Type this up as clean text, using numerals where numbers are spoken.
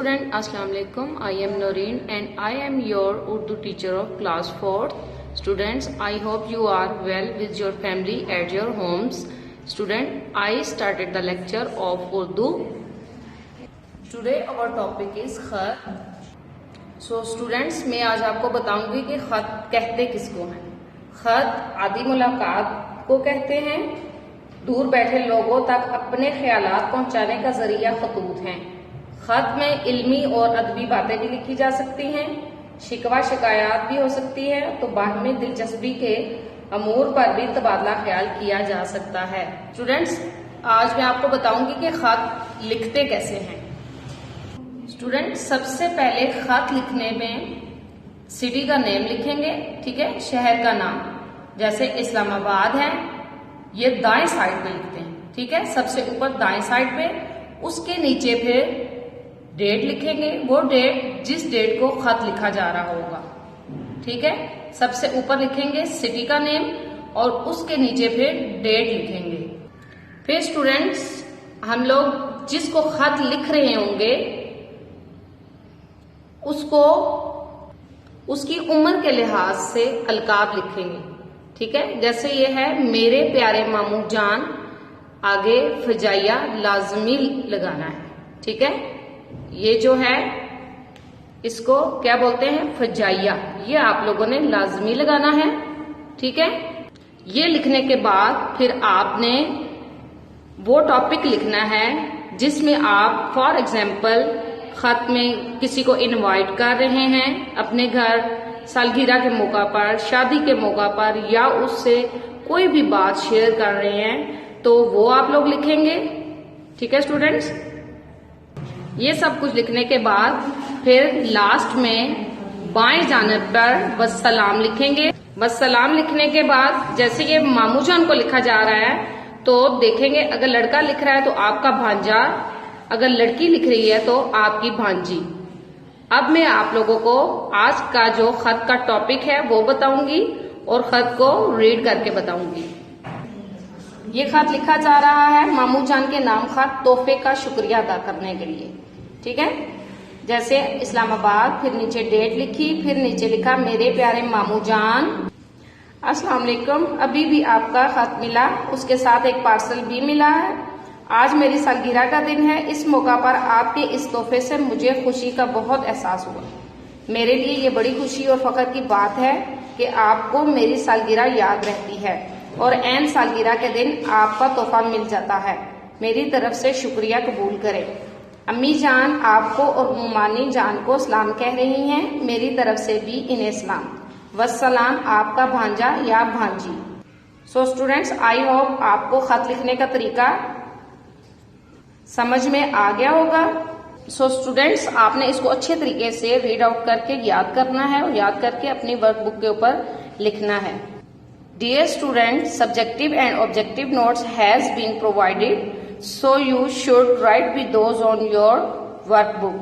student, Assalamu alaikum. I am Noreen and I am your Urdu teacher of class 4th. Students, I hope you are well with your family at your homes. Student, I started the lecture of Urdu. Today our topic is खत. So students, मैं आज आपको बताऊंगी कि खत कहते किसको हैं. खत आदि मुलाकात को कहते हैं. दूर बैठे लोगों तक अपने ख्यालात पहुंचाने का जरिया खतूत हैं. खत में इल्मी और अदबी बातें भी लिखी जा सकती हैं. शिकवा शिकायत भी हो सकती है. तो बाहमी दिलचस्पी के अमूर पर भी तबादला ख्याल किया जा सकता है. स्टूडेंट्स, आज मैं आपको बताऊंगी कि खत लिखते कैसे हैं. स्टूडेंट, सबसे पहले खत लिखने में सिटी का नेम लिखेंगे. ठीक है, शहर का नाम. जैसे इस्लामाबाद है, ये दाएं साइड पे लिखते हैं. ठीक है, सबसे ऊपर दाएं साइड पे. उसके नीचे फिर डेट लिखेंगे. वो डेट जिस डेट को खत लिखा जा रहा होगा. ठीक है, सबसे ऊपर लिखेंगे सिटी का नेम और उसके नीचे फिर डेट लिखेंगे. फिर स्टूडेंट्स, हम लोग जिसको खत लिख रहे होंगे उसको उसकी उम्र के लिहाज से अलकाब लिखेंगे. ठीक है, जैसे ये है मेरे प्यारे मामू जान, आगे फजाइया लाजमी लगाना है. ठीक है, ये जो है इसको क्या बोलते हैं, फजाइया. ये आप लोगों ने लाजमी लगाना है. ठीक है, ये लिखने के बाद फिर आपने वो टॉपिक लिखना है जिसमें आप फॉर एग्जाम्पल खत में किसी को इनवाइट कर रहे हैं अपने घर, सालगिरह के मौका पर, शादी के मौका पर, या उससे कोई भी बात शेयर कर रहे हैं तो वो आप लोग लिखेंगे. ठीक है स्टूडेंट्स, ये सब कुछ लिखने के बाद फिर लास्ट में बाएं जानिब पर वस्सलाम लिखेंगे. वस्सलाम लिखने के बाद जैसे ये मामू जान को लिखा जा रहा है तो देखेंगे, अगर लड़का लिख रहा है तो आपका भांजा, अगर लड़की लिख रही है तो आपकी भांजी. अब मैं आप लोगों को आज का जो खत का टॉपिक है वो बताऊंगी और खत को रीड करके बताऊंगी. ये खत लिखा जा रहा है मामू जान के नाम खत तोहफे का शुक्रिया अदा करने के लिए. ठीक है, जैसे इस्लामाबाद, फिर नीचे डेट लिखी, फिर नीचे लिखा मेरे प्यारे मामू जान, अस्सलाम वालेकुम, अभी भी आपका खत मिला, उसके साथ एक पार्सल भी मिला है. आज मेरी सालगिरह का दिन है. इस मौका पर आपके इस तोहफे से मुझे खुशी का बहुत एहसास हुआ. मेरे लिए ये बड़ी खुशी और फख्र की बात है कि आपको मेरी सालगिरह याद रहती है और ऐन सालगिरह के दिन आपका तोहफा मिल जाता है. मेरी तरफ से शुक्रिया कबूल करें. अम्मी जान आपको और मुमानी जान को सलाम कह रही हैं. मेरी तरफ से भी इन्हें सलाम. वस्सलाम, आपका भांजा या भांजी. सो स्टूडेंट्स, आई होप आपको खत लिखने का तरीका समझ में आ गया होगा. सो स्टूडेंट्स, आपने इसको अच्छे तरीके से रीड आउट करके याद करना है और याद करके अपनी वर्कबुक के ऊपर लिखना है. Dear students, subjective and objective notes has been provided, so you should write with those on your workbook.